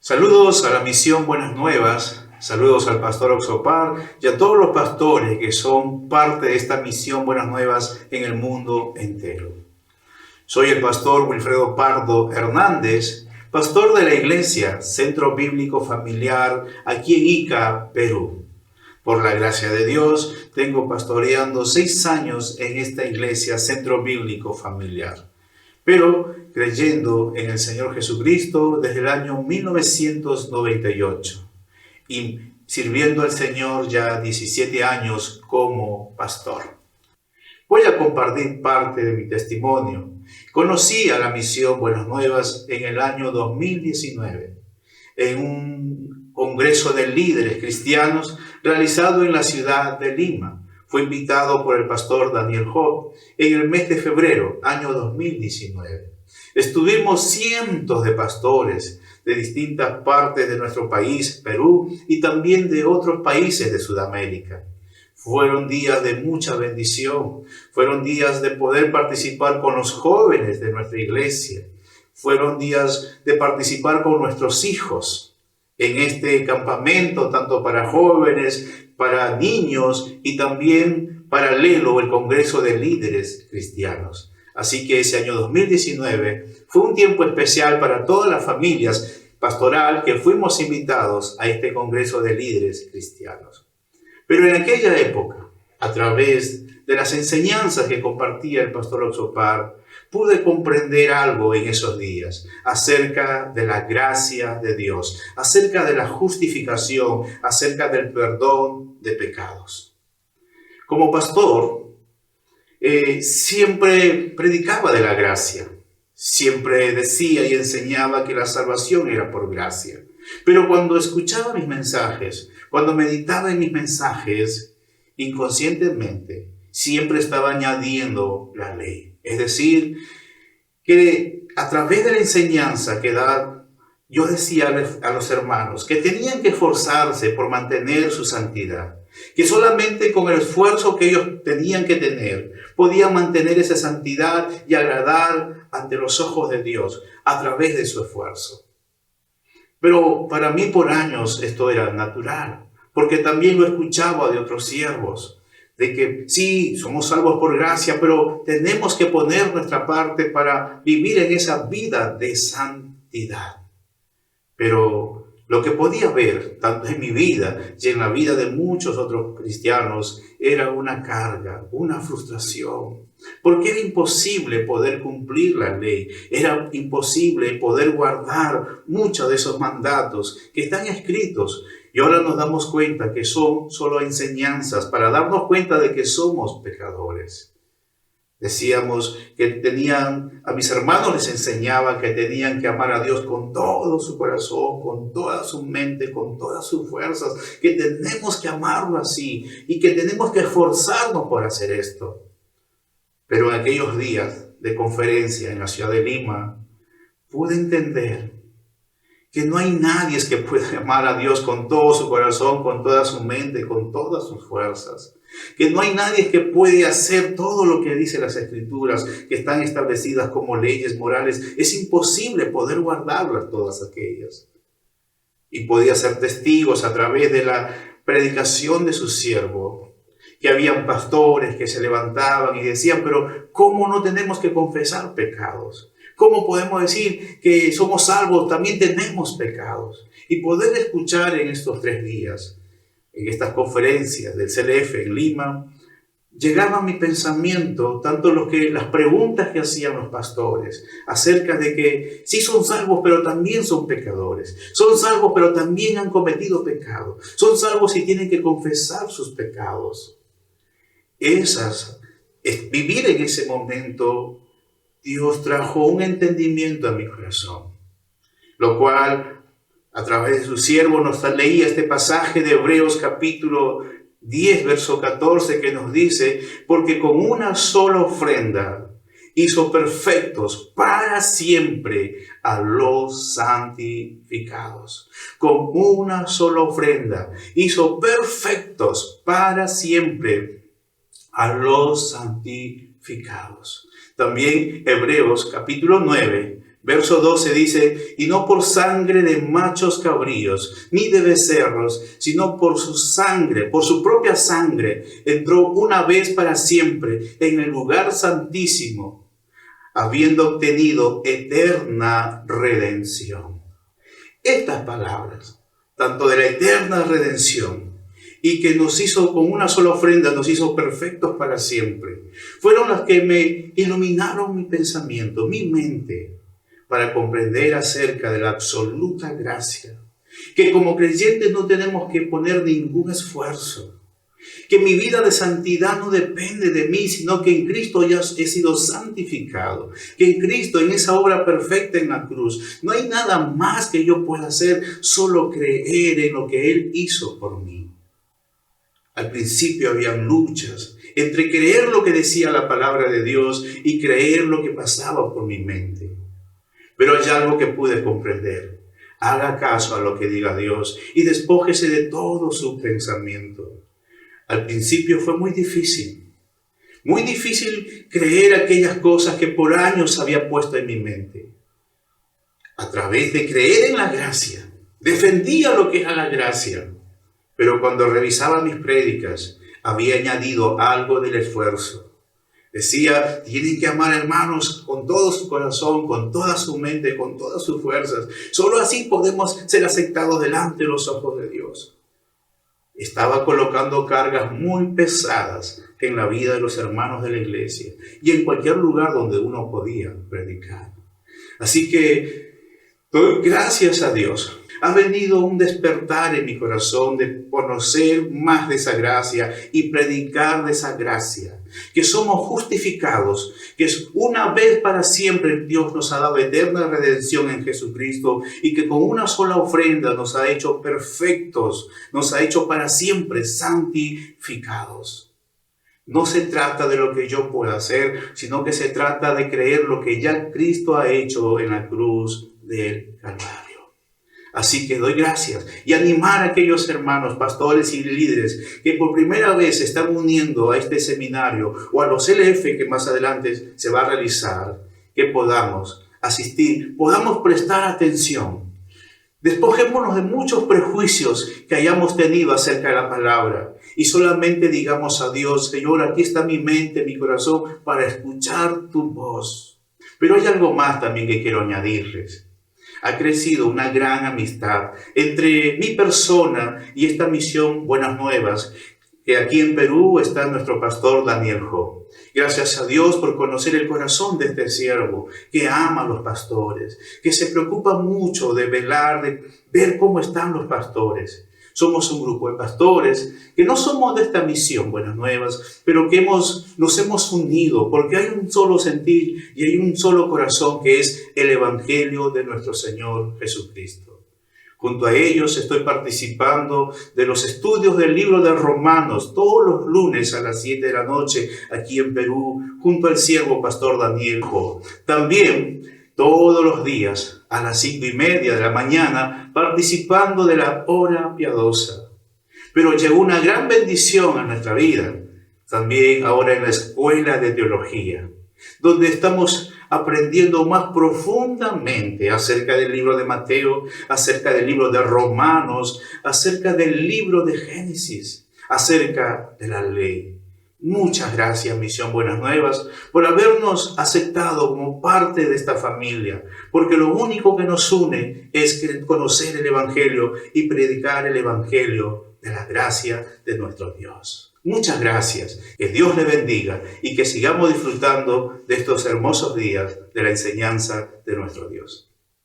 Saludos a la misión Buenas Nuevas, saludos al pastor Oxopar y a todos los pastores que son parte de esta misión Buenas Nuevas en el mundo entero. Soy el pastor Wilfredo Pardo Hernández, pastor de la iglesia Centro Bíblico Familiar aquí en Ica, Perú. Por la gracia de Dios, tengo pastoreando 6 años en esta iglesia Centro Bíblico Familiar, pero creyendo en el Señor Jesucristo desde el año 1998 y sirviendo al Señor ya 17 años como pastor. Voy a compartir parte de mi testimonio. Conocí a la misión Buenas Nuevas en el año 2019, en un congreso de líderes cristianos realizado en la ciudad de Lima. Fue invitado por el pastor Daniel Job en el mes de febrero, año 2019. Estuvimos cientos de pastores de distintas partes de nuestro país, Perú, y también de otros países de Sudamérica. Fueron días de mucha bendición, fueron días de poder participar con los jóvenes de nuestra iglesia, fueron días de participar con nuestros hijos en este campamento, tanto para jóvenes, para niños y también paralelo el Congreso de Líderes Cristianos. Así que ese año 2019 fue un tiempo especial para todas las familias pastoral que fuimos invitados a este Congreso de Líderes Cristianos. Pero en aquella época, a través de las enseñanzas que compartía el pastor Oxopar, pude comprender algo en esos días acerca de la gracia de Dios, acerca de la justificación, acerca del perdón de pecados. Como pastor, siempre predicaba de la gracia, siempre decía y enseñaba que la salvación era por gracia. Pero cuando escuchaba mis mensajes, cuando meditaba en mis mensajes, inconscientemente, siempre estaba añadiendo la ley. Es decir, que a través de la enseñanza que da, yo decía a los hermanos que tenían que esforzarse por mantener su santidad, que solamente con el esfuerzo que ellos tenían que tener, podían mantener esa santidad y agradar ante los ojos de Dios a través de su esfuerzo. Pero para mí por años esto era natural, porque también lo escuchaba de otros siervos, de que sí, somos salvos por gracia, pero tenemos que poner nuestra parte para vivir en esa vida de santidad. Pero lo que podía ver, tanto en mi vida y en la vida de muchos otros cristianos, era una carga, una frustración, porque era imposible poder cumplir la ley, era imposible poder guardar muchos de esos mandatos que están escritos. Y ahora nos damos cuenta que son solo enseñanzas para darnos cuenta de que somos pecadores. Decíamos que a mis hermanos les enseñaba que tenían que amar a Dios con todo su corazón, con toda su mente, con todas sus fuerzas, que tenemos que amarlo así y que tenemos que esforzarnos por hacer esto. Pero en aquellos días de conferencia en la ciudad de Lima, pude entender que no hay nadie que pueda amar a Dios con todo su corazón, con toda su mente, con todas sus fuerzas. Que no hay nadie que puede hacer todo lo que dice las Escrituras, que están establecidas como leyes morales. Es imposible poder guardarlas todas aquellas. Y podía ser testigos a través de la predicación de su siervo, que habían pastores que se levantaban y decían, pero ¿cómo no tenemos que confesar pecados? ¿Cómo podemos decir que somos salvos? También tenemos pecados. Y poder escuchar en estos 3 días, en estas conferencias del CLF en Lima, llegaba a mi pensamiento tanto las preguntas que hacían los pastores acerca de que sí son salvos, pero también son pecadores. Son salvos, pero también han cometido pecado. Son salvos y tienen que confesar sus pecados. Vivir en ese momento, Dios trajo un entendimiento a mi corazón, lo cual a través de su siervo nos leía este pasaje de Hebreos capítulo 10, verso 14, que nos dice, porque con una sola ofrenda hizo perfectos para siempre a los santificados. Con una sola ofrenda hizo perfectos para siempre a los santificados. También Hebreos capítulo 9 Verso 12 dice, y no por sangre de machos cabríos, ni de becerros, sino por su sangre, por su propia sangre, entró una vez para siempre en el lugar santísimo, habiendo obtenido eterna redención. Estas palabras, tanto de la eterna redención, y que nos hizo con una sola ofrenda, nos hizo perfectos para siempre, fueron las que me iluminaron mi pensamiento, mi mente, para comprender acerca de la absoluta gracia, que como creyentes no tenemos que poner ningún esfuerzo, que mi vida de santidad no depende de mí, sino que en Cristo ya he sido santificado, que en Cristo, en esa obra perfecta en la cruz, no hay nada más que yo pueda hacer, solo creer en lo que Él hizo por mí. Al principio habían luchas entre creer lo que decía la palabra de Dios y creer lo que pasaba por mi mente. Pero hay algo que pude comprender. Haga caso a lo que diga Dios y despójese de todo su pensamiento. Al principio fue muy difícil creer aquellas cosas que por años había puesto en mi mente. A través de creer en la gracia, defendía lo que era la gracia. Pero cuando revisaba mis prédicas, había añadido algo del esfuerzo. Decía, tienen que amar hermanos con todo su corazón, con toda su mente, con todas sus fuerzas. Solo así podemos ser aceptados delante de los ojos de Dios. Estaba colocando cargas muy pesadas en la vida de los hermanos de la iglesia y en cualquier lugar donde uno podía predicar. Así que doy gracias a Dios. Ha venido un despertar en mi corazón de conocer más de esa gracia y predicar de esa gracia. Que somos justificados, que es una vez para siempre Dios nos ha dado eterna redención en Jesucristo y que con una sola ofrenda nos ha hecho perfectos, nos ha hecho para siempre santificados. No se trata de lo que yo pueda hacer, sino que se trata de creer lo que ya Cristo ha hecho en la cruz del Calvario. Así que doy gracias y animar a aquellos hermanos, pastores y líderes que por primera vez se están uniendo a este seminario o a los LF que más adelante se va a realizar, que podamos asistir, podamos prestar atención. Despojémonos de muchos prejuicios que hayamos tenido acerca de la palabra y solamente digamos a Dios, Señor, aquí está mi mente, mi corazón para escuchar tu voz. Pero hay algo más también que quiero añadirles. Ha crecido una gran amistad entre mi persona y esta misión Buenas Nuevas, que aquí en Perú está nuestro pastor Daniel Jo. Gracias a Dios por conocer el corazón de este siervo, que ama a los pastores, que se preocupa mucho de velar, de ver cómo están los pastores. Somos un grupo de pastores que no somos de esta misión Buenas Nuevas, pero que nos hemos unido porque hay un solo sentir y hay un solo corazón que es el Evangelio de nuestro Señor Jesucristo. Junto a ellos estoy participando de los estudios del libro de Romanos todos los lunes a las 7 de la noche aquí en Perú, junto al siervo pastor Daniel Jo. También todos los días a las 5:30 de la mañana participando de la hora piadosa. Pero llegó una gran bendición a nuestra vida, también ahora en la escuela de teología, donde estamos aprendiendo más profundamente acerca del libro de Mateo, acerca del libro de Romanos, acerca del libro de Génesis, acerca de la ley. Muchas gracias, Misión Buenas Nuevas, por habernos aceptado como parte de esta familia, porque lo único que nos une es conocer el Evangelio y predicar el Evangelio de la gracia de nuestro Dios. Muchas gracias, que Dios le bendiga y que sigamos disfrutando de estos hermosos días de la enseñanza de nuestro Dios.